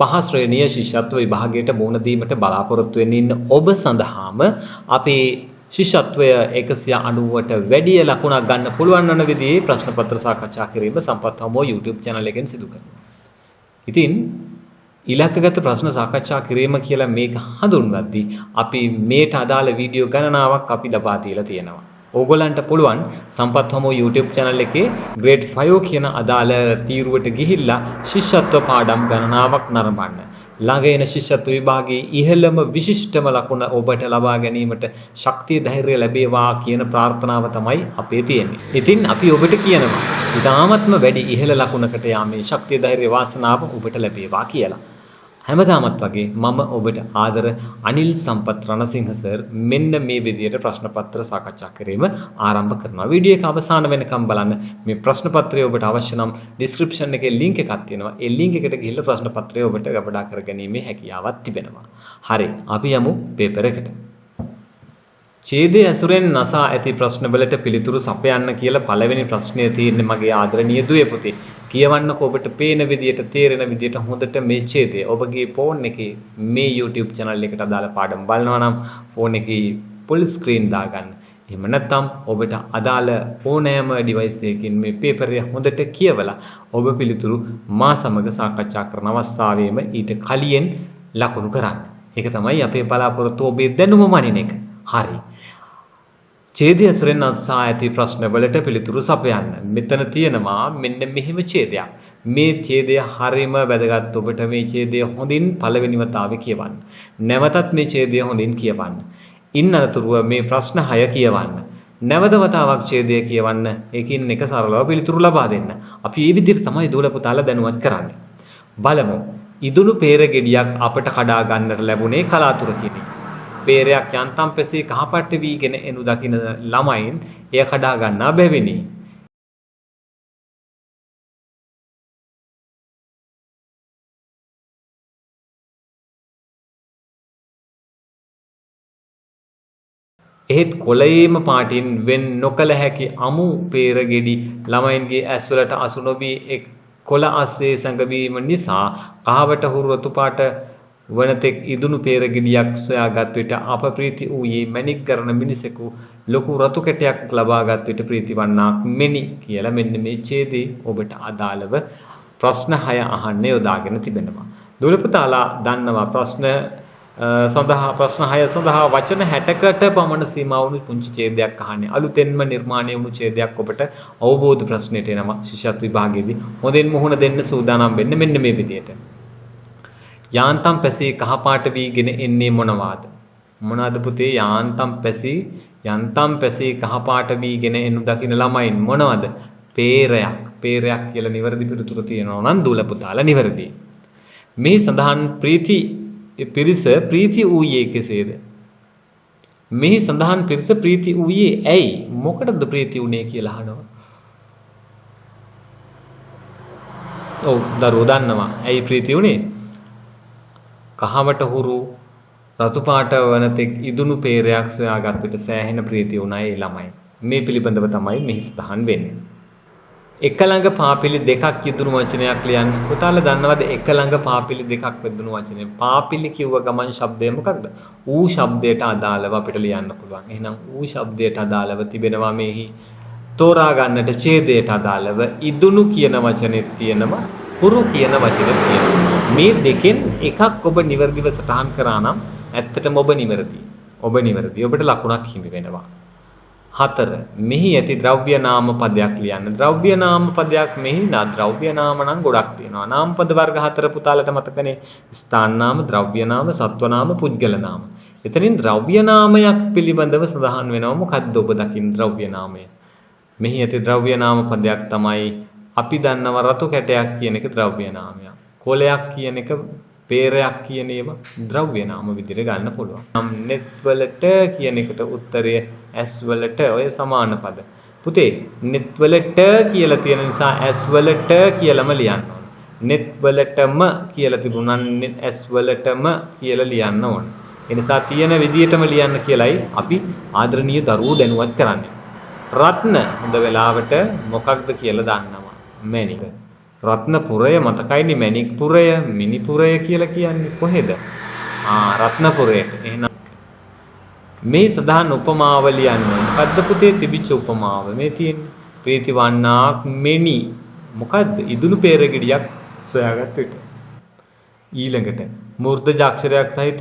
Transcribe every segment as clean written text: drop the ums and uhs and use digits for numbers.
පහ ශ්‍රේණිය ශිෂ්‍යත්ව විභාගයට මුහුණ දීමට බලාපොරොත්තු වෙමින් ඉන්න ඔබ සඳහාම අපේ ශිෂ්‍යත්වය 190ට වැඩි ලකුණක් ගන්න පුළුවන් වන විදිහේ ප්‍රශ්න පත්‍ර සාකච්ඡා කිරීම සම්පත් හමුව YouTube channel එකෙන් සිදු කරනවා. ඉතින් ඉලක්කගත ප්‍රශ්න සාකච්ඡා කිරීම කියලා මේක හඳුන්වද්දී අපි මේට අදාළ වීඩියෝ ගණනාවක් අපි ලබා දීලා තියෙනවා. ඕගොල්ලන්ට පුළුවන් සම්පත් හමුව YouTube channel එකේ grade 5 කියන අදාළ තීරුවට ගිහිල්ලා ශිෂ්‍යත්ව පාඩම් ගණනාවක් නරඹන්න. ළඟ එන ශිෂ්‍යත්ව විභාගයේ ඉහළම විශිෂ්ටම ලකුණ ඔබට ලබා ගැනීමට ශක්තිය ධෛර්යය ලැබේවා කියන ප්‍රාර්ථනාව තමයි අපේ තියෙන්නේ. ඉතින් අපි ඔබට කියනවා ඉතාමත්ම වැඩි ඉහළ ලකුණකට යාමේ ශක්තිය ධෛර්ය වාසනාව ඔබට ලැබේවා කියලා. හැමදාමත් වගේ මම ඔබට ආදර අනිල් සම්පත් රණසිංහ සර් මෙන්න මේ විදියට ප්‍රශ්න පත්‍ර සාකච්ඡා කිරීම ආරම්භ කරනවා. වීඩියෝ එක අවසාන වෙනකම් බලන්න. මේ ප්‍රශ්න පත්‍රය ඔබට අවශ්‍ය නම් ඩිස්ක්‍රිප්ෂන් එකේ ලින්ක් එකක් තියෙනවා. ඒ ලින්ක් එකට ගිහිල්ලා ප්‍රශ්න පත්‍රය ඔබට ගබඩා කරගැනීමේ හැකියාවක් තිබෙනවා. හරි. අපි යමු පේපර් එකට. ඡේදයේ ඇසුරෙන් නසා ඇති ප්‍රශ්නවලට පිළිතුරු සපයන්න කියලා පළවෙනි ප්‍රශ්නය තියෙන්නේ මගේ ආදරණීය දුවේ පුතේ. කියවන්නකෝ ඔබට පේන විදියට තේරෙන විදියට හොඳට මේ ඡේදය ඔබගේ ෆෝන් එකේ මේ YouTube channel එකට අදාළ පාඩම් බලනවා නම් ෆෝන් එකේ full screen දාගන්න. එහෙම නැත්නම් ඔබට අදාළ ඕනෑම device එකකින් මේ පේපර් එක හොඳට කියවලා ඔබ පිළිතුරු මා සමග සාකච්ඡා කරන අවස්ථාවේම ඊට කලින් ලකුණු කරන්න. ඒක තමයි අපේ බලාපොරොත්තුව ඔබේ දැනුම මනින එක. හරි. ඡේදයේ ඇසුරෙන් නසා ඇති ප්‍රශ්නවලට පිළිතුරු සපයන්න. මෙතන තියෙනවා මෙන්න මෙහෙම ඡේදයක්. මේ ඡේදය හරීම වැදගත්. ඔබට මේ ඡේදය හොඳින් පළවෙනි වතාවේ කියවන්න. නැවතත් මේ ඡේදය හොඳින් කියවන්න. ඉන් අනතුරුව මේ ප්‍රශ්න 6 කියවන්න. නැවත වතාවක් ඡේදය කියවන්න. ඒකින් එක සරලව පිළිතුරු ලබා දෙන්න. අපි මේ විදිහට තමයි දූල පුතාලා දැනුවත් කරන්නේ. බලමු. ඉදුණු peer ගෙඩියක් අපට කඩා ගන්නට ලැබුණේ කලාතුරකිනි. peerයක් යන්තම් පැසේ කහපට්ට වීගෙන එනු දකින ළමයින් එය කඩා ගන්නා බැවිනි. එහෙත් කොළයේම පාටින් වෙන් නොකළ හැකි අමු peer ගෙඩි ළමයින්ගේ ඇස්වලට අසු නොවී එක් කොළ අස්සේ සැඟවීම නිසා කහවට හුරු රතු පාට වනතෙක් ඉදුණු peer ගෙඩියක් සොයාගත් විට අප ප්‍රීති වූයේ මැණික් කරන මිනිසෙකු ලොකු රතු කැටයක් ලබාගත් විට ප්‍රීතිවන්නාක් මෙනි කියලා මෙන්න මේ ඡේදයේ ඔබට අදාළව ප්‍රශ්න 6 අහන්න යොදාගෙන තිබෙනවා. දුලපතාලා දන්නවා ප්‍රශ්න 6 සඳහා වචන 60කට පමණ සීමා වුණු පුංචි ඡේදයක් අහන්නේ. අලුතෙන්ම නිර්මාණය වුණු ඡේදයක් ඔබට අවබෝධ ප්‍රශ්නෙට එනවා ශිෂ්‍යත්ව විභාගයේදී. හොඳින් මුහුණ දෙන්න සූදානම් වෙන්න මෙන්න මේ විදියට. යාන්තම් පැසී කහපාට වීගෙන එන්නේ මොනවාද? මොනවාද පුතේ? යාන්තම් පැසී කහපාට වීගෙන එනු දකින්න ළමයින් මොනවද? peerයක්. peerයක් කියලා නිවැරදි පිළිතුර තියෙනවා නම් දූල පුතාලා නිවැරදි. මේ සඳහන් පිරිස ප්‍රීති වූයේ කෙසේද? මේ සඳහන් පිරිස ප්‍රීති වූයේ ඇයි? මොකටද ප්‍රීති වුනේ කියලා අහනවා. ඔව් දරුවෝ දන්නවා. ඇයි ප්‍රීති වුනේ? කහවට හුරු රතු පාට වනතෙක් ඉදුණු peerයක් සොයාගත් විට සෑහෙන ප්‍රීතිය වුණා ඒ ළමයි. මේ පිළිබඳව තමයි මෙහි සඳහන් වෙන්නේ. එක ළඟ පාපිලි දෙකක් යෙදුණු වචනයක් ලියන්න. පුතාලා දන්නවද එක ළඟ පාපිලි දෙකක් යෙදුණු වචනය? පාපිලි කිව්ව ගමන් ශබ්දය මොකක්ද? ඌ ශබ්දයට අදාළව අපිට ලියන්න පුළුවන්. එහෙනම් ඌ ශබ්දයට අදාළව තිබෙනවා මෙහි තෝරා ගන්නට ඡේදයට අදාළව ඉදුණු කියන වචනේත් තියෙනවා හුරු කියන වචනේත් තියෙනවා. මේ දෙකෙන් එකක් ඔබ නිවැරදිව සටහන් කරා නම් ඇත්තටම ඔබ නිවැරදි. ඔබට ලකුණක් හිමි වෙනවා. 4. මෙහි ඇති ද්‍රව්‍ය නාම පදයක් ලියන්න. ද්‍රව්‍ය නාම පදයක් මෙහි ද්‍රව්‍ය නාම නම් ගොඩක් තියෙනවා. නාම පද වර්ග 4 පුතාලට මතකනේ. ස්ථාන නාම, ද්‍රව්‍ය නාම, සත්ව නාම, පුද්ගල නාම. එතනින් ද්‍රව්‍ය නාමයක් පිළිබඳව සඳහන් වෙනවා. මොකද්ද ඔබ දකින්න ද්‍රව්‍ය නාමය? මෙහි ඇති ද්‍රව්‍ය නාම පදයක් තමයි අපි දන්නව රතු කැටයක් කියන එක ද්‍රව්‍ය නාමයක්. කොලයක් කියන එක peerයක් කියන ඒවා ද්‍රව්‍ය නාම විදිහට ගන්න පුළුවන්. නම් net වලට කියන එකට උත්තරය s වලට ඔය සමාන පද. පුතේ net වලට කියලා තියෙන නිසා s වලට කියලාම ලියන්න ඕන. net වලටම කියලා තිබුණා නම් s වලටම කියලා ලියන්න ඕන. ඒ නිසා තියෙන විදිහටම ලියන්න කියලයි අපි ආදරණීය දරුවෝ දැනුවත් කරන්නේ. රත්න හොඳ වෙලාවට මොකක්ද කියලා දන්නවා. මැණික. රත්නපුරය මතකයිනේ මණික්පුරය මිනිපුරය කියලා කියන්නේ කොහෙද? රත්නපුරයට. එහෙනම් මේ සදාන උපමාව ලියන්න. මොකද්ද පුතේ තිබිච්ච උපමාව? මේ තියෙන්නේ ප්‍රීතිවන්නාක් මෙනි. මොකද්ද? ඉදුණු peerගෙඩියක් සොයාගත්ත විට. ඊළඟට මූර්ධජ අක්ෂරයක් සහිත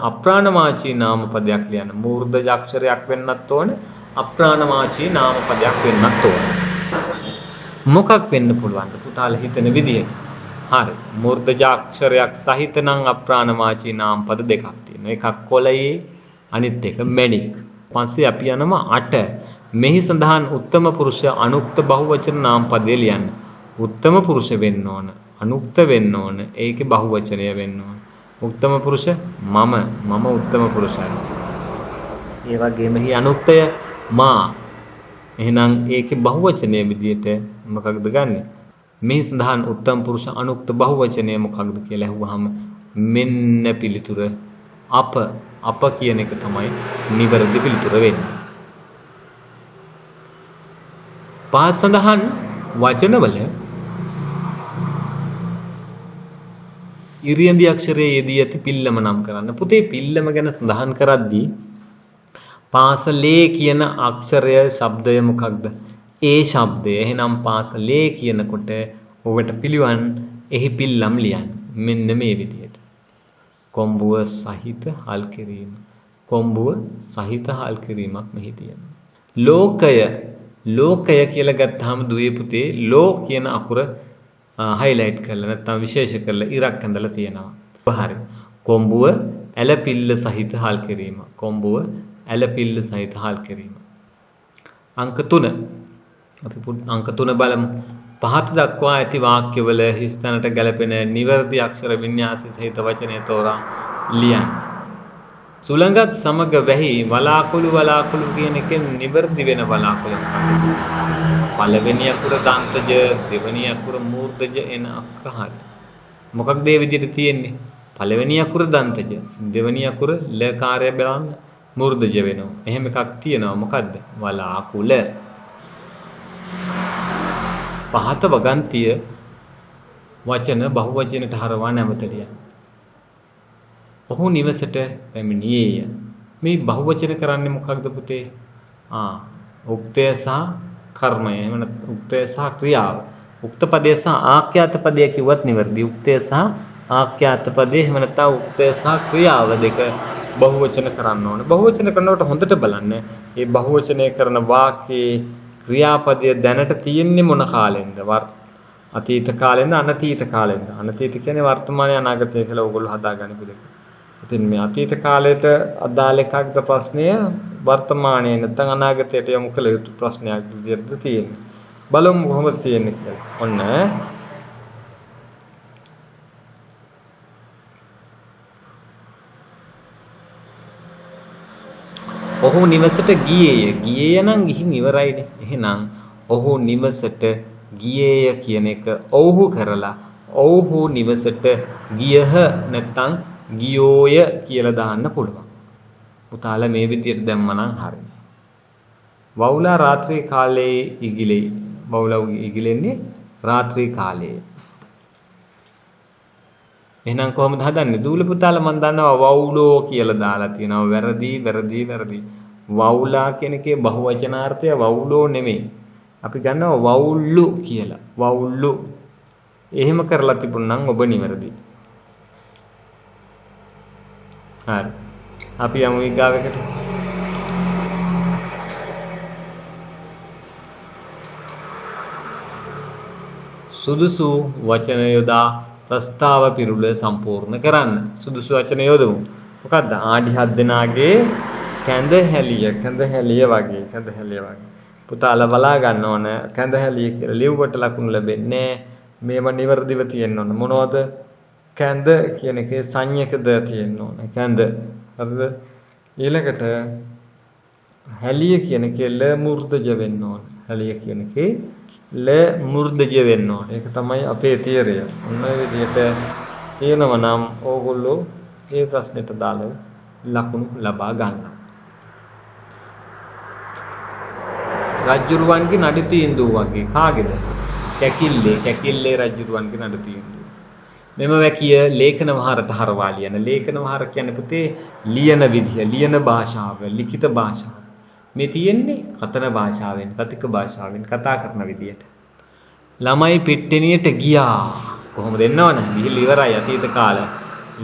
අප්‍රාණවාචී නාමපදයක් ලියන්න. මූර්ධජ අක්ෂරයක් වෙන්නත් ඕන, අප්‍රාණවාචී නාමපදයක් වෙන්නත් ඕන. මොකක් වෙන්න පුළුවන්ද පුතාලා හිතන විදිහට? හරි. මූර්ධජ අක්ෂරයක් සහිත නම් අප්‍රාණවාචී නාමපද දෙකක් තියෙනවා. එකක් කොළයේ, අනිත් එක මැණික්. පස්සේ අපි යනවා 8. මෙහි සඳහන් උත්තම පුරුෂ අනුක්ත බහුවචන නාමපදය ලියන්න. උත්තම පුරුෂ වෙන්න ඕන, අනුක්ත වෙන්න ඕන, ඒකේ බහුවචනය වෙන්න ඕන. උත්තම පුරුෂ මම උත්තම පුරුෂයි. ඒ වගේම හි අනුක්තය මා. එහෙනම් ඒකේ බහුවචනය විදියට මොකක්ද ගන්නෙ? මේ සඳහන් උත්තම පුරුෂ අනුක්ත බහුවචනය මොකක්ද කියලා අහුවාම මෙන්න පිළිතුර අප කියන එක තමයි නිවැරදි පිළිතුර වෙන්නේ. පහ සඳහන් වචනවල ඉරියන්දි අක්ෂරයේ යෙදී ඇති පිල්ලම නම් කරන්න. පුතේ පිල්ලම ගැන සඳහන් කරද්දී පාසලේ කියන අක්ෂරය ශබ්දය මොකක්ද? ඒ ශබ්දය. එහෙනම් පාසලේ කියනකොට ඔබට පිළිවන් එහි පිල්ලම් ලියන්න. මෙන්න මේ විදිහට. කොම්බුව සහිත හල් කිරීම. කොම්බුව සහිත හල් කිරීමක් මෙහි තියෙනවා. ලෝකය කියලා ගත්තාම දුවේ පුතේ ලෝ කියන අකුර highlight කරලා නැත්නම් විශේෂ කරලා ඉරක් ඇඳලා තියෙනවා. හරි. කොම්බුව ඇලපිල්ල සහිත හල් කිරීම. කොම්බුව ඇලපිල්ල සහිත හල් කිරීම. අංක 3. අපි අංක 3 බලමු. පහත දක්වා ඇති වාක්‍යවල හිස්තැනට ගැලපෙන නිවැරදි අක්ෂර වින්‍යාසය සහිත වචනය තෝරා ලියන්න. සුළඟත් සමග වැහි වලාකුළු කියන එකෙන් නිවැරදි වෙන වලාකුළු. පළවෙනි අකුර දන්තජ, දෙවෙනි අකුර මූර්ධජ එන අක්කහරි. මොකක්ද මේ විදිහට තියෙන්නේ? පළවෙනි අකුර දන්තජ, දෙවෙනි අකුර ලකාරය බලන්න මූර්ධජ වෙනවා. එහෙම එකක් තියෙනවා. මොකද්ද? වලාකුළ. පහත වගන්තිය වචන බහුවචනට හරවා නැවත ලියන්න. ඔහු නිවසට පැමිණියේය. මේ බහුවචන කරන්නේ මොකක්ද පුතේ? උක්තය සහ කර්මය. එහෙම නැත්නම් උක්තය සහ ක්‍රියාව. උක්ත පදය සහ ආඛ්‍යාත පදය කිව්වත් නිවැරදි. උක්තය සහ ආඛ්‍යාත පදය එහෙම නැත්නම් උක්තය සහ ක්‍රියාව දෙක බහුවචන කරන්න ඕනේ. බහුවචන කරනකොට හොඳට බලන්න. මේ බහුවචනය කරන වාක්‍යයේ ක්‍රියාපදය දැනට තියෙන්නේ මොන කාලෙන්ද? අතීත කාලෙන්ද අනතීත කාලෙන්ද? අනතීත කියන්නේ වර්තමානයේ අනාගතය කියලා ඕගොල්ලෝ හදාගන්න පුළුවන්. ඉතින් මේ අතීත කාලයට අදාළ එකක්ද ප්‍රශ්නය වර්තමානයේ නැත්නම් අනාගතයට යොමු කළ යුතු ප්‍රශ්නයක් විදිහටද තියෙන්නේ. බලමු කොහොමද තියෙන්නේ කියලා. ඔන්න ඔහු නිවසට ගියේය. ගියේය නම් ගිහින් ඉවරයිනේ. එහෙනම් ඔහු නිවසට ගියේය කියන එක ඔව්හු කරලා ඔව්හු නිවසට ගියහ නැත්නම් ගියෝය කියලා දාන්න පුළුවන්. පුතාලා මේ විදිහට දැම්මනම් හරියි. වවුලා රාත්‍රී කාලයේ ඉගිලෙයි. වවුලා ඉගිලෙන්නේ රාත්‍රී කාලයේ. එහෙනම් කොහොමද හදන්නේ? දූල පුතාලා මම දන්නවා වවුලෝ කියලා දාලා තියෙනවා. වැරදි. වවුලා කියන එකේ බහුවචනාර්ථය වවුලෝ නෙමෙයි. අපි ගන්නවා වවුල්ලු කියලා. වවුල්ලු. එහෙම කරලා තිබුණනම් ඔබ නිවැරදි. හරි. අපි යමු ඊගාවෙකට. සුදුසු වචන යොදා ප්‍රස්තාව පිරුල සම්පූර්ණ කරන්න. සුදුසු වචන යොදමු. මොකද්ද? ආඩි 7 දෙනාගේ කැඳ හැලිය වගේ. පුතාලා බලා ගන්න ඕන කැඳ හැලිය කියලා ලියුවට ලකුණු ලැබෙන්නේ මේවා නිවැරදිව තියෙන්න ඕන. මොනවද? කැඳ කියන එකේ සංඥකද තියෙන්න ඕන. කැඳ. හරිද? ඊළඟට හැලිය කියන එකේ ල මූර්ධජ වෙන්න ඕන. හැලිය කියන එකේ ල මූර්ධජ වෙන්න ඕන. ඒක තමයි අපේ තියරය. ඔන්න ඔය විදිහට තියෙනවා නම් ඕගොල්ලෝ මේ ප්‍රශ්නෙට දාලා ලකුණු ලබා ගන්නවා. රජ්ජුරුවන්ගේ නඩු තීන්දුව වගේ කාගේද? කැකිල්ලේ රජුරුවන්ගේ නඩු තීන්දුව. මෙම වැකිය ලේඛන වහරට හරවා ලියන. ලේඛන වහර කියන්නේ පුතේ ලියන විදිය, ලියන භාෂාව, ලිඛිත භාෂාව. මේ තියෙන්නේ කතන භාෂාවෙන්, කතික භාෂාවෙන් කතා කරන විදියට. ළමයි පිට්ටනියට ගියා. කොහොමද එන්නවනේ? ගිහිල්ලා ඉවරයි අතීත කාල.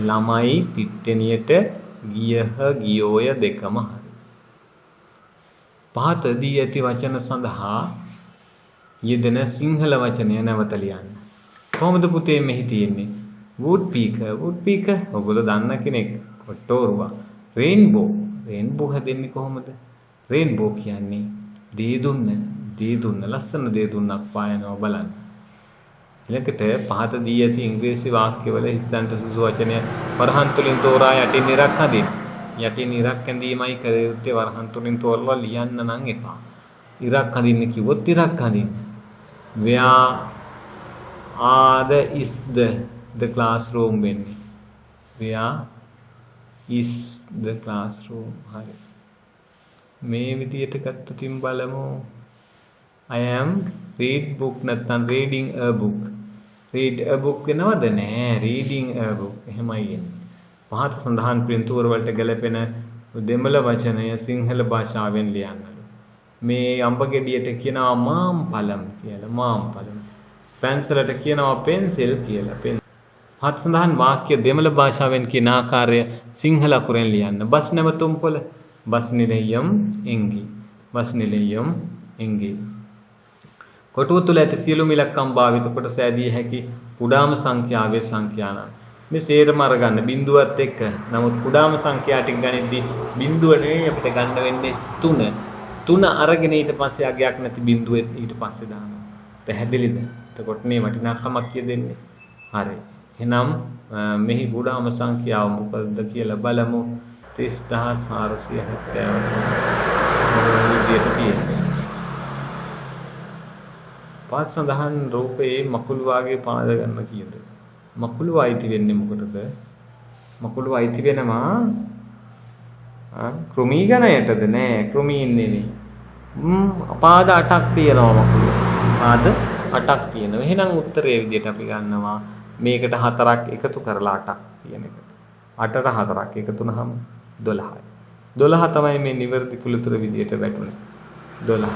ළමයි පිට්ටනියට ගියෝය දෙකම හරි. පහත දී ඇති වචන සඳහා යෙදෙන සිංහල වචනය නැවත ලියන්න. කොහොමද පුතේ මෙහි තියෙන්නේ? woodpecker ඔයගොල්ලෝ දන්න කෙනෙක්. කොට්ටෝරුවා. රේන්බෝ හැදෙන්නේ කොහොමද? රේන්බෝ කියන්නේ දේදුන්න ලස්සන දේදුන්නක් පායනවා බලන්න. ඊළඟට පහත දී ඇති ඉංග්‍රීසි වාක්‍යවල හිස්තැනට සුසු වචනය වරහන් තුලින් තෝරා යටින් ඉරක් හදින්න. යටින් ඉරක් ඇඳීමයි කර යුත්තේ. වරහන් තුලින් තෝරලා ලියන්න නම් එපා. ඉරක් හදින්න කිව්වොත් ඉරක් හදින්න. where is the classroom වෙන්නේ? where is the classroom? හරි. මේ විදියට ගත්තොතින් බලමු. I am reading a book. read a book වෙනවද? නෑ. reading a book එහෙමයි එන්නේ. පහත සඳහන් පින්තූර වලට ගැලපෙන දෙමළ වචනය සිංහල භාෂාවෙන් ලියන්නලු. මේ අඹ ගෙඩියට කියනවා මාම් පළම් කියලා. මාම් පළම්. පැන්සලට කියනවා පෙන්සිල් කියලා. පහත සඳහන් වාක්‍ය දෙමළ භාෂාවෙන් කියන ආකාරය සිංහල අකුරෙන් ලියන්න. බස් නැවතුම් පොළ. බස් නිලයම් එංගි. කොටුව තුළ ඇති සියලුම ඉලක්කම් භාවිත කොට සෑදිය හැකි කුඩාම සංඛ්‍යාවේ සංඛ්‍යානං. මේ සේරම අරගන්න බිඳුවත් එක්ක. නමුත් කුඩාම සංඛ්‍යා ටික ගනිද්දී බිඳුව නෙවෙයි අපිට ගන්න වෙන්නේ 3. 3 අරගෙන ඊට පස්සේ අගයක් නැති බිඳුව ඊට පස්සේ දානවා. පැහැදිලිද? එතකොට මේ වටිනාකමක් දෙන්නේ. හරි. එහෙනම් මෙහි කුඩාම සංඛ්‍යාව මොකද්ද කියලා බලමු. 30470 පාත් සඳහන් රූපයේ මකුළුවාගේ පාද ගන්න කියද? මකුළුව අයිති වෙන්නේ මොකටද? මකුළුව අයිති වෙනවා කෘමී ගණයටද? නෑ, කෘමීන් නෙමෙයි. පාද 8ක් තියෙනවා මකුළුව. පාද 8ක් තියෙනවා. එහෙනම් උත්තරයේ විදිහට අපි ගන්නවා මේකට 4ක් එකතු කරලා 8ක් තියෙන එක. 8ට 4ක් එකතු වුනහම 12යි. 12 තමයි මේ නිවැරදි කුලතර විදිහට වැටුනේ. 12.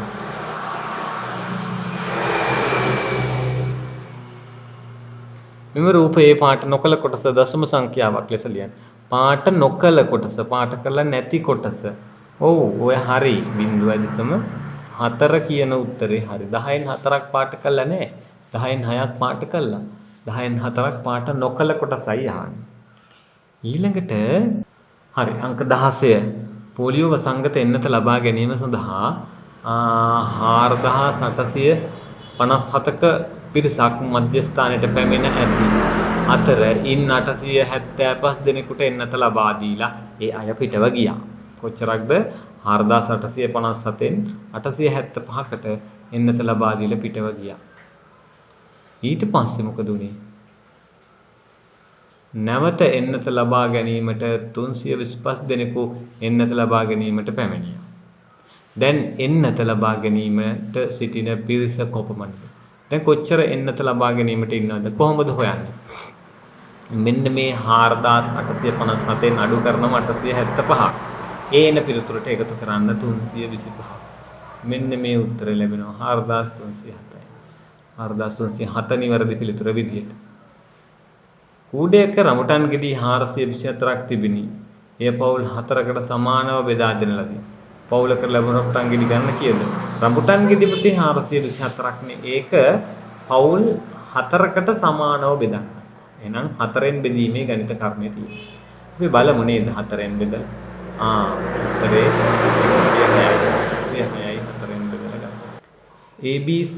මෙම රූපයේ පාට නොකල කොටස දශම සංඛ්‍යාවක් ලෙස ලියන්න. පාට නොකල කොටස, පාට කරලා නැති කොටස. ඔව් ඔය හරි. 0.4 කියන උත්තරේ හරි. 10න් 4ක් පාට කළා නෑ. 10න් 6ක් පාට කළා. 10න් 4ක් පාට නොකල කොටසයි අහන්නේ. ඊළඟට හරි අංක 16 පොලියෝ වසංගත එන්නත ලබා ගැනීම සඳහා 4857ක පිරිසක් මධ්‍යස්ථානයට පැමිණ ඇති අතර ඉන් 875 දෙනෙකුට එන්නත ලබා දීලා ඒ අය පිටව ගියා. කොච්චරක්ද? 4857න් 875කට එන්නත ලබා දීලා පිටව ගියා. ඊට පස්සේ මොකද උනේ? නැවත එන්නත ලබා ගැනීමට 325 දෙනෙකු එන්නත ලබා ගැනීමට පැමිණියා. දැන් එන්නත ලබා ගැනීමට සිටින පිරිස කොපමණද? දැන් කොච්චර එන්නත ලබා ගැනීමට ඉන්නවද? කොහොමද හොයන්නේ? මෙන්න මේ 4857න් අඩු කරනම 875. ඒ එන පිළිතුරට එකතු කරන්න 325. මෙන්න මේ උත්තරය ලැබෙනවා 4307යි. 4307 නිවැරදි පිළිතුර විදියට. කූඩයක රඹුටන් ගෙඩි 424ක් තිබිනි. එය පවුල් 4කට සමානව බෙදා දෙන ලදී. පවුලක ලැබුණ රඹුටන් ගෙඩි ගන්න කීයද? රඹුටන් ගෙඩි ප්‍රති 424ක් නේ. ඒක පවුල් 4කට සමානව බෙදන්න. එහෙනම් 4ෙන් බෙදීමේ ගණිත කර්මය තියෙනවා. අපි බලමු නේද 4ෙන් බෙදලා. උත්තරේ 106යි 4ෙන් බෙදලා ගත්තා. ABC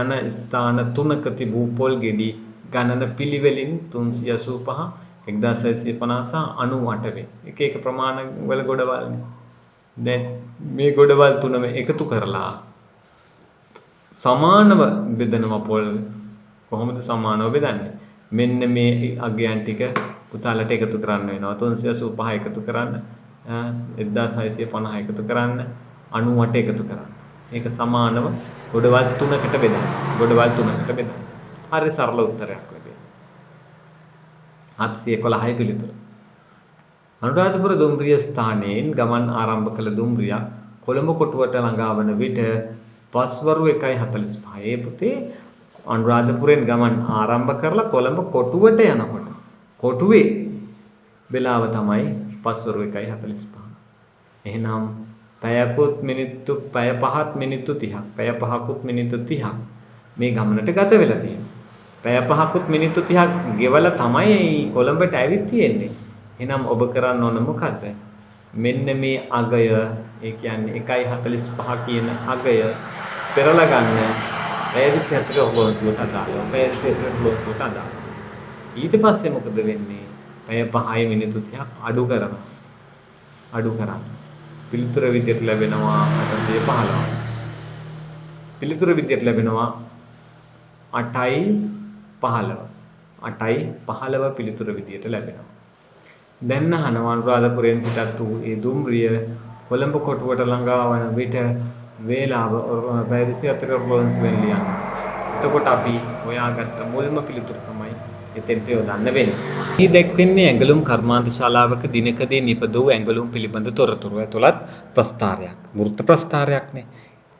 යන ස්ථාන 3ක තිබූ පොල් ගෙඩි ගණන පිළිවෙලින් 385 1650 98 වේ. එක එක ප්‍රමාණ වල ගොඩවල්නේ. දැන් මේ ගොඩවල් තුනම එකතු කරලා සමානව බෙදනවා පොල්. කොහොමද සමානව බෙදන්නේ? මෙන්න මේ අගයන් ටික පුතාලට එකතු කරන්න වෙනවා. 385 එකතු කරන්න, 1650 එකතු කරන්න, 98 එකතු කරන්න. මේක සමානව ගොඩවල් 3කට බෙදන්න. ගොඩවල් 3කට බෙදන්න. හරි සරල උත්තරයක් වෙන්නේ. 711යි පිළිතුර. අනුරාධපුර දුම්රිය ස්ථානයෙන් ගමන් ආරම්භ කළ දුම්රියක් කොළඹ කොටුවට ළඟා වන විට පස්වරු 1:45 පුතේ අනුරාධපුරෙන් ගමන් ආරම්භ කරලා කොළඹ කොටුවට යනකොට කොටුවේ වෙලාව තමයි පස්වරු 1:45. එහෙනම් පැයකුත් මිනිත්තු පැය 5ත් මිනිත්තු 30ක් පැය 5කුත් මිනිත්තු 30ක් මේ ගමනට ගත වෙලා තියෙනවා. පැය 5කුත් මිනිත්තු 30ක් ගෙවලා තමයි කොළඹට ඇවිත් තියෙන්නේ. එහෙනම් ඔබ කරන්න ඕන මොකද්ද? මෙන්න මේ අගය ඒ කියන්නේ 1:45 කියන අගය පෙරලා ගන්න පැය 24 ඔබවසුවට අදාළව. පැය 24 ඔබවසුවට අදාළව. ඊට පස්සේ මොකද වෙන්නේ? පැය 5යි මිනිත්තු 30ක් අඩු කරනවා. අඩු කරන්න. පිළිතුර විදියට ලැබෙනවා 8:15. පිළිතුර විදියට ලැබෙනවා 8:15. 8:15 පිළිතුර විදියට ලැබෙනවා. දැන් අහනවා අනුරාධපුරයෙන් පිටත් වූ ඒ දුම්රිය කොළඹ කොටුවට ළඟා වන විට වේලාව පැය 24 ඔබවන්ස් වෙන ලියන්න. එතකොට අපි හොයාගත්ත මුල්ම පිළිතුර තමයි එතෙන්ට යොදන්න වෙන්නේ. මේ දැක්වෙන්නේ ඇඟලුම් කර්මාන්ත ශාලාවක දිනකදී නිපද වූ ඇඟලුම් පිළිබඳ තොරතුරු ඇතුළත් ප්‍රස්ථාරයක්. වෘත්ත ප්‍රස්ථාරයක්නේ.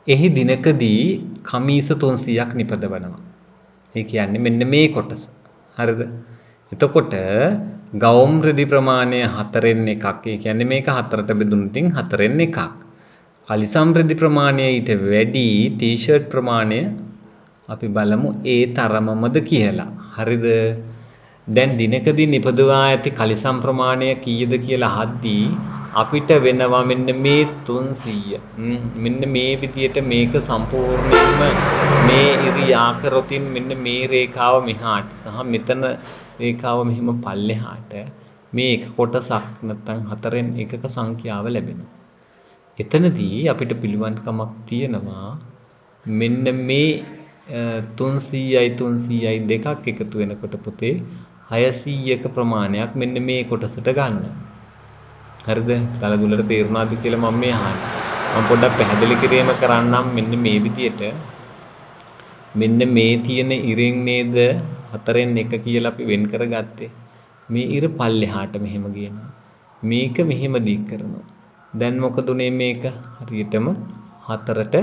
එහි දිනකදී කමීස 300ක් නිපදවනවා. ඒ කියන්නේ මෙන්න මේ කොටස. හරිද? එතකොට ගවුම් රෙදි ප්‍රමාණය 4න් එකක්. ඒ කියන්නේ මේක 4ට බෙදුණු 4න් එකක්. කලිසම් රෙදි ප්‍රමාණය ඊට වැඩි ටී-ෂර්ට් ප්‍රමාණය අපි බලමු ඒ තරමමද කියලා. හරිද? දැන් දිනකදී නිපදවා ඇති කලිසම් ප්‍රමාණය කීයද කියලා අහද්දී අපිට වෙනවා මෙන්න මේ 300. මෙන්න මේ විදියට මේක සම්පූර්ණයෙන්ම මේ ඉරියා කරොතින් මෙන්න මේ රේඛාව මෙහාට සහ මෙතන රේඛාව මෙහිම පල්ලෙහාට මේ එක කොටසක් නැත්නම් 4න් එකක සංඛ්‍යාව ලැබෙනවා. එතනදී අපිට පිළිවන්කමක් තියෙනවා මෙන්න මේ 300යි 300යි දෙකක් එකතු වෙනකොට පුතේ 600ක ප්‍රමාණයක් මෙන්න මේ කොටසට ගන්න. හරිද? තලදුලට තේරුණාද කියලා මම මේ අහන්නේ. මම පොඩ්ඩක් පැහැදිලි කිරීම කරන්නම් මෙන්න මේ විදියට. මෙන්න මේ තියෙන ඉරෙන් නේද 4න් එක කියලා අපි වෙන් කරගත්තේ. මේ ඉර පල්ලෙහාට මෙහෙම ගේනවා. මේක මෙහෙම දික් කරනවා. දැන් මොකද උනේ මේක හරියටම 4ට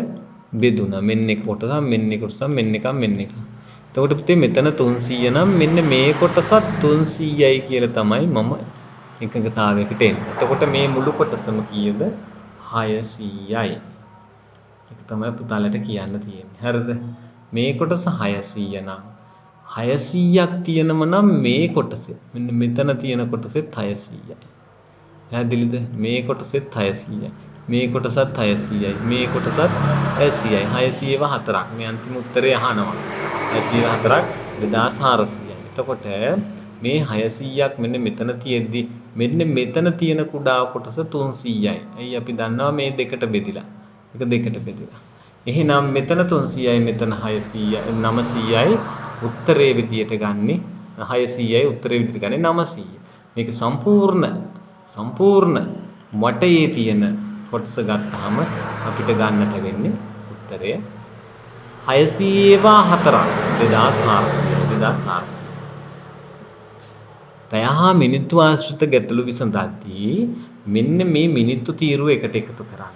බෙදුණා. මෙන්න එක කොටස මෙන්න එක කොටස මෙන්න එක මෙන්න එක. එතකොට පුතේ මෙතන 300 නම් මෙන්න මේ කොටසත් 300යි කියලා තමයි මම එකඟතාවයකට එන්නේ. එතකොට මේ මුළු කොටසම කීයද? 600යි. ඒක තමයි පුතාලට කියන්න තියෙන්නේ. හරිද? මේ කොටස 600 නම් 600ක් තියෙනම නම් මේ කොටසේ මෙන්න මෙතන තියෙන කොටසෙත් 600යි. පැහැදිලිද? මේ කොටසෙත් 600යි. මේ කොටසත් 600යි. මේ කොටසත් 600යි. 604ක්. මේ අන්තිම උත්තරේ අහනවා. 604ක් 2400යි. එතකොට මේ 600ක් මෙන්න මෙතන තියෙද්දි මෙන්න මෙතන තියෙන කුඩා කොටස 300යි. ඇයි අපි දන්නවා මේ දෙකට බෙදිලා. ඒක දෙකට බෙදිලා. එහෙනම් මෙතන 300යි මෙතන 600යි 900යි උත්තරේ විදියට ගන්නෙ 600යි උත්තරේ විදියට ගන්නෙ 900. මේක සම්පූර්ණ වටේ තියෙන කොටස ගත්තාම අපිට ගන්නට වෙන්නේ උත්තරය 604ක් 2400. පැයහා මිනිත්තු ආශ්‍රිත ගැටලු විසඳද්දී මෙන්න මේ මිනිත්තු තීරුව එකට එකතු කරන්න.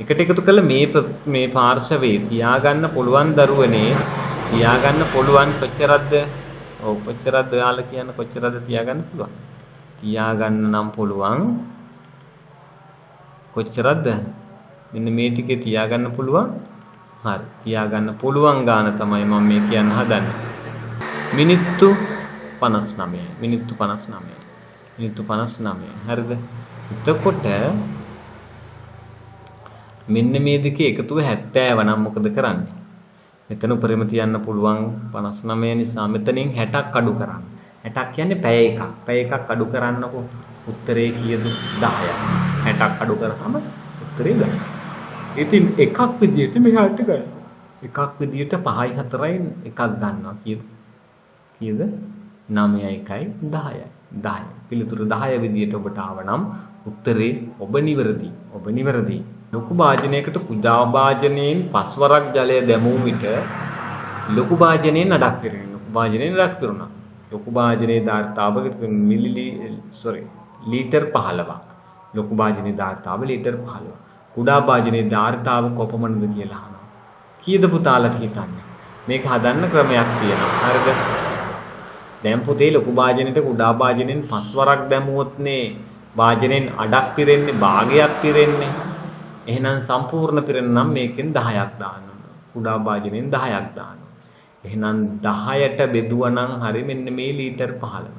එකට එකතු කළ මේ පාර්ශවයේ තියාගන්න පුළුවන් දරුවනේ තියාගන්න පුළුවන් කොච්චරද? ඔව් කොච්චරද ඔයාලා කියන කොච්චරද තියාගන්න පුළුවන්? තියාගන්න නම් පුළුවන් කොච්චරද? මෙන්න මේ ටිකේ තියාගන්න පුළුවන්. හරි. තියාගන්න පුළුවන් ගාන තමයි මම මේ කියන්න හදන්නේ. මිනිත්තු 59. මිනිත්තු 59. මිනිත්තු 59. හරිද? එතකොට මෙන්න මේ දෙකේ එකතුව 70 නම් මොකද කරන්නේ? මෙතන උපරිම තියන්න පුළුවන් 59 නිසා මෙතනින් 60ක් අඩු කරන්න. 60ක් කියන්නේ පැය එකක්. පැය එකක් අඩු කරන්නකො උත්තරේ කීයද? 10යි. 60ක් අඩු කරාම උත්තරේ 10යි. ඉතින් එකක් විදියට මෙහාට ගන්න. එකක් විදියට 5යි 4යි එකක් ගන්නවා කීයද? 9යි 1යි 10යි. 10. පිළිතුරු 10 විදියට ඔබට ආවනම් උත්තරේ ඔබ නිවැරදි. ලොකු භාජනයකට කුඩා භාජනයෙන් 5 වරක් ජලය දැමූ විට ලොකු භාජනයෙන් අඩක් පිරෙනවා. ලොකු භාජනයෙන් අඩක් පිරුණා. ලොකු භාජනයේ ධාරිතාව ලීටර් 15ක්. ලොකු භාජනයේ ධාරිතාව ලීටර් 15ක්. කුඩා භාජනයේ ධාරිතාව කොපමණද කියලා අහනවා. කීයද පුතාලා හිතන්නේ? මේක හදන්න ක්‍රමයක් තියෙනවා. හරිද? දැන් පුතේ ලොකු භාජනෙට කුඩා භාජනෙන් 5 වරක් දැමුවොත්නේ භාජනෙන් අඩක් පිරෙන්නේ භාගයක් පිරෙන්නේ. එහෙනම් සම්පූර්ණ පිරෙන නම් මේකෙන් 10ක් දාන්න ඕන. කුඩා භාජනෙන් 10ක් දාන්න. එහෙනම් 10ට බෙදුවා නම් හරි මෙන්න මේ ලීටර් 15.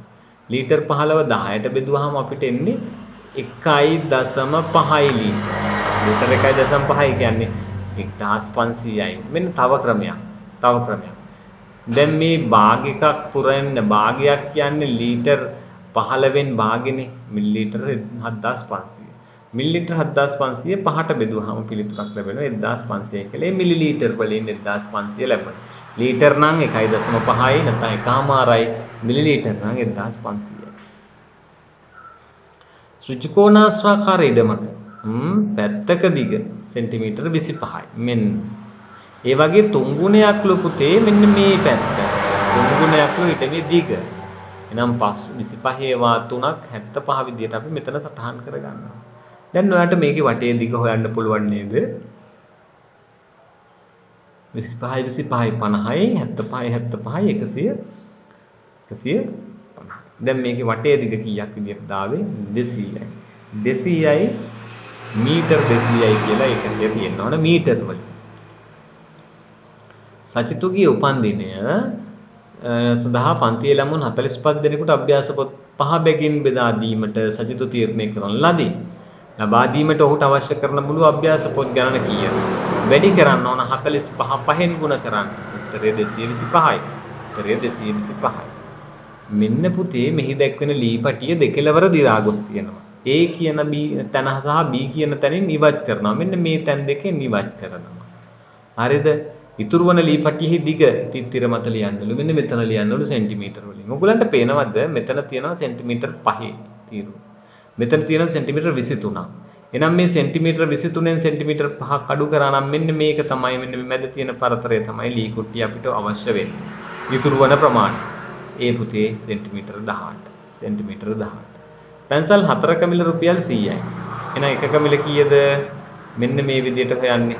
ලීටර් 15 10ට බෙදුවාම අපිට එන්නේ 1.5 ලීටර. ලීටර 1.5 කියන්නේ 1500යි. මෙන්න තව ක්‍රමයක්. දැන් මේ භාග එකක් පුරන්න භාගයක් කියන්නේ ලීටර් 15න් භාගෙනේ මිලිලීටර 7500. මිලිලීටර 7500 5ට බෙදුවාම පිළිතුරක් ලැබෙනවා 1500 කියලා. ඒ මිලිලීටර වලින් 1500 ලැබෙනවා. ලීටර් නම් 1.5යි නැත්නම් එකමාරයි. මිලිලීටර නම් 1500යි. ත්‍රිකෝණාශ්‍රාකාර ඉඩමක පැත්තක දිග සෙන්ටිමීටර 25යි. මෙන්න ඒ වගේ තුන් ගුණයක් ලොකුතේ මෙන්න මේ පැත්ත. තුන් ගුණයක් ලොකු ඉඩමේ දිග. එනම් 25 වා 3ක් 75 විදියට අපි මෙතන සටහන් කරගන්නවා. දැන් ඔයාලට මේකේ වටේ දිග හොයන්න පුළුවන් නේද? 25 50යි 75 150. දැන් මේකේ වටේ දිග කීයක් විදියට දාවේ? 200යි. 200යි මීටර් 200යි කියලා එක විදියට තියෙනවනේ මීටර් වල. සචිතුගේ උපන්දිනය සඳහා පන්තියේ ළමුන් 45 දෙනෙකුට අභ්‍යාස පොත් 5 බැගින් බෙදා දීමට සචිතු තීරණය කරන ලදී. ලබා දීමට ඔහුට අවශ්‍ය කරන මුළු අභ්‍යාස පොත් ගණන කීයද? වැඩි කරන්න ඕන 45 5න් ගුණ කරන්න. උත්තරය 225යි. උත්තරය 225යි. මෙන්න පුතේ මෙහි දැක්වෙන ලීපටිය දෙකලවර දිරා ගොස් තියෙනවා. A කියන තැන සහ B කියන තැනින් ඉවත් කරනවා. මෙන්න මේ තැන් දෙකෙන් ඉවත් කරනවා. හරිද? ඉතුරු වන ලීපටියෙහි දිග තිත්තිර මත ලියන්නලු. මෙන්න මෙතන ලියන්නලු සෙන්ටිමීටර වලින්. ඔයගොල්ලන්ට පේනවද මෙතන තියෙනවා සෙන්ටිමීටර 5 තීරු. මෙතන තියෙනවා සෙන්ටිමීටර 23ක්. එහෙනම් මේ සෙන්ටිමීටර 23න් සෙන්ටිමීටර 5ක් අඩු කරා නම් මෙන්න මේක තමයි මෙන්න මේ මැද තියෙන පරතරය තමයි ලී කුට්ටිය අපිට අවශ්‍ය වෙන්නේ. ඉතුරු වන ප්‍රමාණය. ඒ පුතේ සෙන්ටිමීටර 18. සෙන්ටිමීටර 18. පැන්සල් 4ක මිල රුපියල් 100යි. එහෙනම් එකක මිල කීයද? මෙන්න මේ විදිහට හොයන්නේ.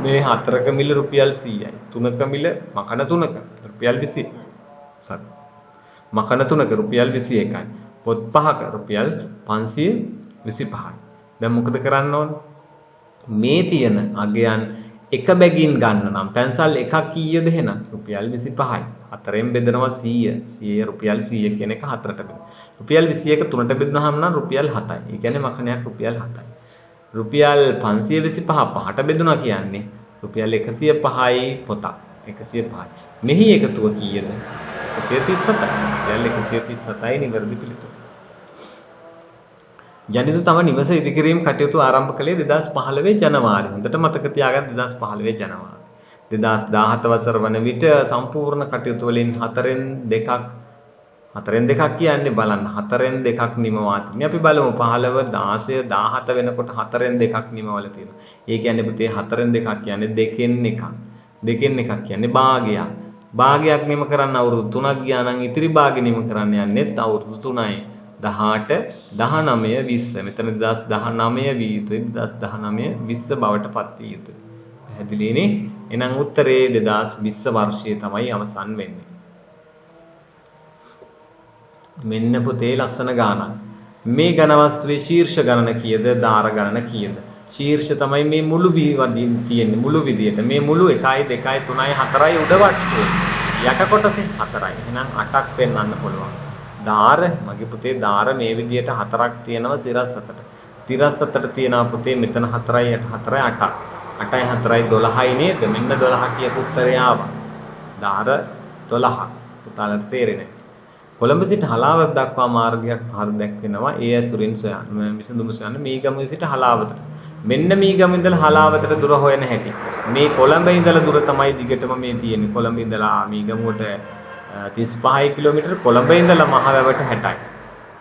මේ 4ක මිල රුපියල් 100යි. 3ක මිල මකන 3ක රුපියල් 20. සර්. මකන 3ක රුපියල් 21යි. පොත් 5ක රුපියල් 525යි. දැන් මොකද කරන්න ඕන? මේ තියෙන අගයන් එක බැගින් ගන්න නම් පැන්සල් එකක් කීයද එහෙනම්? රුපියල් 25යි. 4ෙන් බෙදනවා 100. 100 රුපියල් 100 කියන එක 4ට බෙදනවා. රුපියල් 21 3ට බෙදුනහම නම් රුපියල් 7යි. ඒ කියන්නේ මකනයක් රුපියල් 7යි. රුපියල් 525 5ට බෙදුනා කියන්නේ රුපියල් 105යි පොතක්. 105යි. මෙහි එකතුව කීයද? 137යි. රුපියල් 137යි නිවැරදි පිළිතුර. ජනිත තම නිවස ඉදිකිරීම කටයුතු ආරම්භ කළේ 2015 ජනවාරි. හොඳට මතක තියාගන්න 2015 ජනවාරි. 2017 වසර වන විට සම්පූර්ණ කටයුතු වලින් 4න් දෙකක් කියන්නේ බලන්න 4න් දෙකක් නිමවා තිබෙනවා. අපි බලමු 15 16 17 වෙනකොට 4න් දෙකක් නිමවල තියෙනවා. ඒ කියන්නේ පුතේ 4න් දෙකක් කියන්නේ දෙකෙන් එකක්. දෙකෙන් එකක් කියන්නේ භාගයක්. භාගයක් නිම කරන්න අවුරුදු 3ක් ගියා නම් ඉතිරි භාගෙ නිම කරන්න යන්නේත් අවුරුදු 3යි. 18 19 20. මෙතන 2019 විය යුතුයි. 2019 20 බවට පත් විය යුතුයි. පැහැදිලිනේ? එහෙනම් උත්තරේ 2020 වර්ෂයේ තමයි අවසන් වෙන්නේ. මෙන්න පුතේ ලස්සන ගානක්. මේ ඝන වස්තුවේ ශීර්ෂ ගණන කීයද? ධාර ගණන කීයද? ශීර්ෂ තමයි මේ මුළු වදින් තියෙන්නේ මුළු විදියට. මේ මුළු 1 2 3 4යි උඩ වට්ටුවේ. යට කොටසේ 4යි. එහෙනම් 8ක් පෙන්වන්න පුළුවන්. ධාර මගේ පුතේ ධාර මේ විදියට 4ක් තියෙනවා සිරස් අතට. තිරස් අතට තියෙනවා පුතේ මෙතන 4යි 4යි 8ක්. 8යි 4යි 12යි නේද? මෙන්න 12 කියපු උත්තරය ආවා. ධාර 12ක්. පුතාලට තේරෙන්නේ. කොළඹ සිට හලාවත දක්වා මාර්ගයක් පහර දැක්වෙනවා. ඒ ඇසුරින් සොයන්න විසඳුම සොයන්න මීගමුවේ සිට හලාවතට. මෙන්න මීගම ඉඳලා හලාවතට දුර හොයන හැටි. මේ කොළඹ ඉඳලා දුර තමයි දිගටම මේ තියෙන්නේ. කොළඹ ඉඳලා මීගමුවට 35 කිලෝමීටර, කොළඹ ඉඳලා මහවැවට 60යි.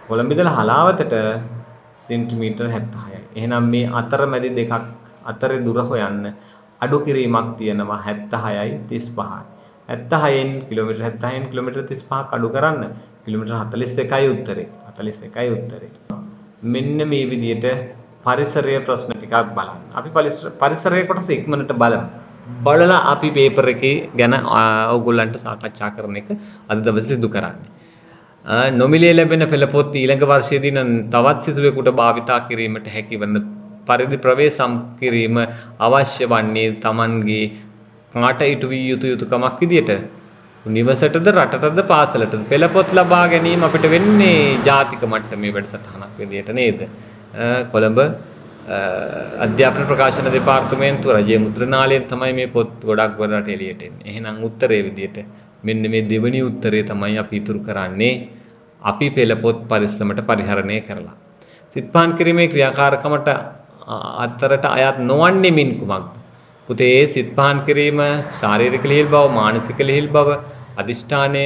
කොළඹ ඉඳලා හලාවතට සෙන්ටිමීටර් 76යි. එහෙනම් මේ අතරමැදි දෙකක් අතරේ දුර හොයන්න අඩු කිරීමක් තියෙනවා 76යි 35යි. 76න් කිලෝමීටර් 76න් කිලෝමීටර් 35ක් අඩු කරන්න කිලෝමීටර් 41යි උත්තරේ. 41යි උත්තරේ. මෙන්න මේ විදිහට පරිසරයේ ප්‍රශ්න ටිකක් බලන්න. අපි පරිසරයේ කොටස ඉක්මනට බලමු. බලලා අපි පේපර් එකේ ගැන ඕගොල්ලන්ට සාකච්ඡා කරන එක අද දවසේ සිදු කරන්නේ. නොමිලේ ලැබෙන පෙළපොත් ඊළඟ වර්ෂයේදී තවත් සිසුවෙකුට භාවිතා කිරීමට හැකිවන පරිදි ප්‍රවේශම් කිරීම අවශ්‍ය වන්නේ Tamanගේ කාට ඉටු විය යුතු යුතුකමක් විදියට නිවසටද රටටද පාසලටද පෙළපොත් ලබා ගැනීම අපිට වෙන්නේ ජාතික මට්ටමේ වැඩසටහනක් විදියට නේද? කොළඹ අධ්‍යාපන ප්‍රකාශන දෙපාර්තමේන්තුව රජයේ මුද්‍රණාලයෙන් තමයි මේ පොත් ගොඩක් වලට එළියට එන්නේ. එහෙනම් උත්තරේ විදියට මෙන්න මේ දෙවෙනි උත්තරේ තමයි අපි ඉතුරු කරන්නේ. අපි පෙළපොත් පරිස්සමට පරිහරණය කරලා. සිත්පාන් කිරීමේ ක්‍රියාකාරකමට අතරට අයත් නොවන්නේ මින් කුමක්ද? පුතේ සිත්පාන් කිරීම ශාරීරික ලිහිල් බව, මානසික ලිහිල් බව, අදිෂ්ඨානය,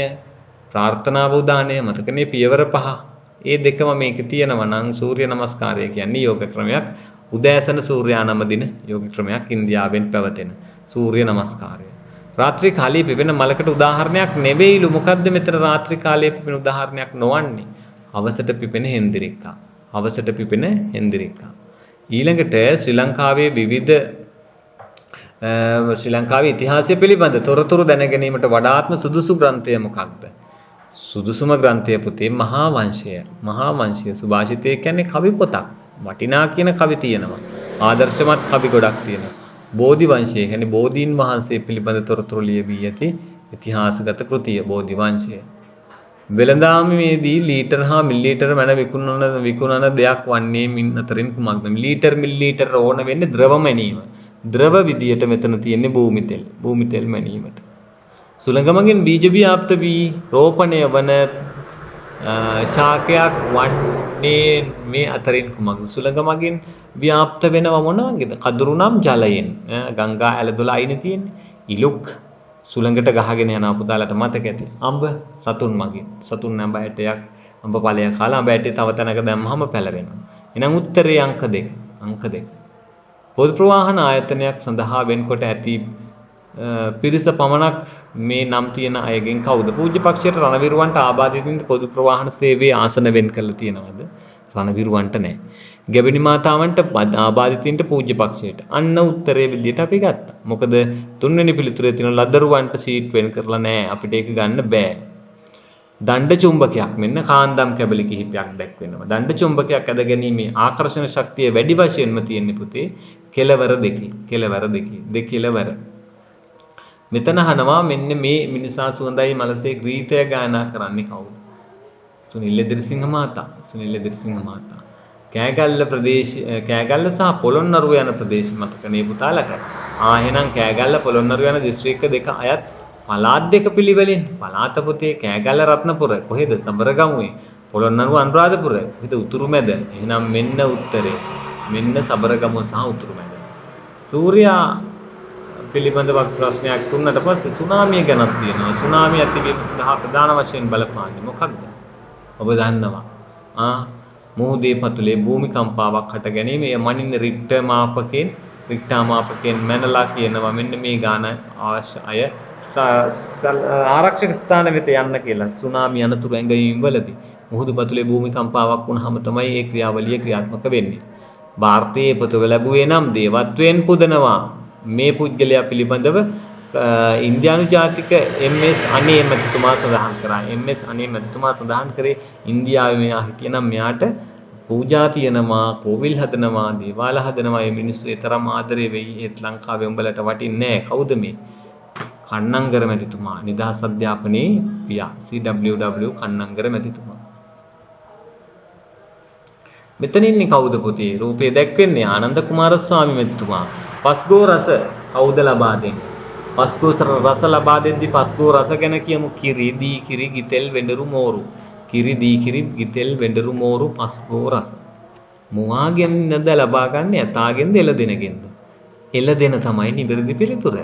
ප්‍රාර්ථනාව උදානය මතකනේ පියවර 5. ඒ දෙකම මේකේ තියෙනවා නම් සූර්ය නමස්කාරය කියන්නේ යෝග ක්‍රමයක්. උදෑසන සූර්යා නම දින යෝග ක්‍රමයක් ඉන්දියාවෙන් පැවතෙන සූර්ය නමස්කාරය. රාත්‍රී කාලයේ පිපෙන මලකට උදාහරණයක් නෙවෙයිලු. මොකද්ද මෙතන රාත්‍රී කාලයේ පිපෙන උදාහරණයක් නොවන්නේ? හවසට පිපෙන හෙන්දිරික්කා. හවසට පිපෙන හෙන්දිරික්කා. ඊළඟට ශ්‍රී ලංකාවේ විවිධ ශ්‍රී ලංකාවේ ඉතිහාසය පිළිබඳ තොරතුරු දැන ගැනීමට වඩාත්ම සුදුසු ග්‍රන්ථය මොකක්ද? සුදුසුම ග්‍රන්ථය පුතේ මහා වංශය. මහා වංශය සුභාෂිතය කියන්නේ කවි පොතක්. වටිනා කියන කවි තියෙනවා. ආදර්ශමත් කවි ගොඩක් තියෙනවා. බෝධි වංශය කියන්නේ බෝධීන් වහන්සේ පිළිබඳ තොරතුරු ලියවී ඇති ඉතිහාසගත කෘතිය බෝධි වංශය. වෙළඳාමේදී ලීටර් හා මිලිලීටර් මැන විකුණන දෙයක් වන්නේ මින් අතරින් කුමක්ද? ලීටර් මිලිලීටර් ඕන වෙන්නේ ද්‍රව මැනීම. ද්‍රව විදියට මෙතන තියෙන්නේ භූමි තෙල්. භූමි තෙල් මැනීමට. සුළඟමගෙන් බීජ ව්‍යාප්ත වී රෝපණය වන ශාකයක් වන්නේ මේ අතරින් කුමක්ද? සුළඟමගෙන් ව්‍යාප්ත වෙනව මොන වගේද? කදුරු නම් ජලයෙන්. ගංගා ඇලදොල අයිනේ තියෙන්නේ. ඉලුක් සුළඟට ගහගෙන යනවා පුතාලට මතක ඇති. අඹ සතුන් මගින්. සතුන් අඹ ඇටයක් අඹ ඵලයක් කාලා අඹ ඇටේ තව තැනක දැම්මහම පැලවෙනවා. එහෙනම් උත්තරේ අංක 2. අංක 2. පොදු ප්‍රවාහන ආයතනයක් සඳහා වෙන්කොට ඇති පිරිස පමණක් මේ නම් තියෙන අයගෙන් කවුද? පූජ්‍ය පක්ෂයට රණවිරුවන්ට ආබාධිතින්ට පොදු ප්‍රවාහන සේවයේ ආසන වෙන් කරලා තියෙනවද? රණවිරුවන්ට නැහැ. ගැබිනි මාතාවන්ට ආබාධිතින්ට පූජ්‍ය පක්ෂයට. අන්න උත්තරේ විදියට අපි ගත්තා. මොකද තුන්වෙනි පිළිතුරේ තියෙන ලදරුවන්ට සීට් වෙන් කරලා නැහැ. අපිට ඒක ගන්න බෑ. දණ්ඩ චුම්බකයක් මෙන්න කාන්දම් කැබලි කිහිපයක් දැක්වෙනවා. දණ්ඩ චුම්බකයක් ඇද ගැනීමේ ආකර්ෂණ ශක්තිය වැඩි වශයෙන්ම තියෙන්නේ පුතේ කෙලවර දෙකේ. කෙලවර දෙකේ. දෙකෙලවර. මෙතන අහනවා මෙන්න මේ මිනිසා සුවඳයි මලසේ ගීතය ගායනා කරන්නේ කවුද? සුනිල් එදිරිසිංහ මහතා. සුනිල් එදිරිසිංහ මහතා. කෑගල්ල සහ පොළොන්නරුව යන ප්‍රදේශ මතකනේ පුතාලට. එහෙනම් කෑගල්ල පොළොන්නරුව යන දිස්ත්‍රික්ක දෙක අයත් පළාත් දෙක පිළිවෙලින්. පළාත පුතේ කෑගල්ල රත්නපුර කොහෙද? සබරගමුවේ. පොළොන්නරුව අනුරාධපුර කොහෙද? උතුරු මැද. එහෙනම් මෙන්න උත්තරේ. මෙන්න සබරගමුව සහ උතුරු මැද. සූර්යා පිළිබඳව ප්‍රශ්නයක් තුනට පස්සේ සුනාමිය ගැනත් තියෙනවා. සුනාමිය ඇතිවීම සඳහා ප්‍රධාන වශයෙන් බලපාන්නේ මොකක්ද? ඔබ දන්නවා. මුහුදේ පතුලේ භූමිකම්පාවක් හට ගැනීම. එය මනින්න රික්ටර් මාපකයෙන් මැනලා කියනවා මෙන්න මේ ගාන අවශ්‍ය අය ආරක්ෂක ස්ථාන වෙත යන්න කියලා. සුනාමි අනතුරු ඇඟවීම් වලදී මුහුදු පතුලේ භූමිකම්පාවක් වුණාම තමයි මේ ක්‍රියාවලිය ක්‍රියාත්මක වෙන්නේ. ಭಾರತೀಯ පොතව ලැබුවේ නම් දේවත්වයෙන් පුදනවා. මේ පුද්ගලයා පිළිබඳව ඉන්දියානු ජාතික MS අනේ මැතිතුමා සඳහන් කරා. MS අනේ මැතිතුමා සඳහන් කරේ ඉන්දියාවේ මෙයා හිටියනම් මෙයාට පූජා තියනවා, කෝවිල් හදනවා, දේවාල හදනවා. මේ මිනිස්සු ඒ තරම් ආදරේ වෙයි. ඒත් ලංකාවේ උඹලට වටින්නේ නැහැ. කවුද මේ? කන්නංගර මැතිතුමා. නිදහස් අධ්‍යාපනයේ පියා CWW කන්නංගර මැතිතුමා. මෙතන ඉන්නේ කවුද පුතේ? රූපේ දැක්වෙන්නේ ආනන්ද කුමාරස්වාමි මැතිතුමා. පස්ගෝ රස කවුද ලබා දෙන්නේ? පස්ගෝ රස ලබා දෙද්දී පස්ගෝ රස ගැන කියමු. කිරි, දී කිරි, ගිතෙල්, වෙඬරු, මෝරු. කිරි, දී කිරි, ගිතෙල්, වෙඬරු, මෝරු, පස්ගෝ රස. මුවාගෙන් නේද ලබා ගන්න? යතාගෙන්ද එළදෙනගෙන්ද? එළදෙන තමයි නිවැරදි පිළිතුර.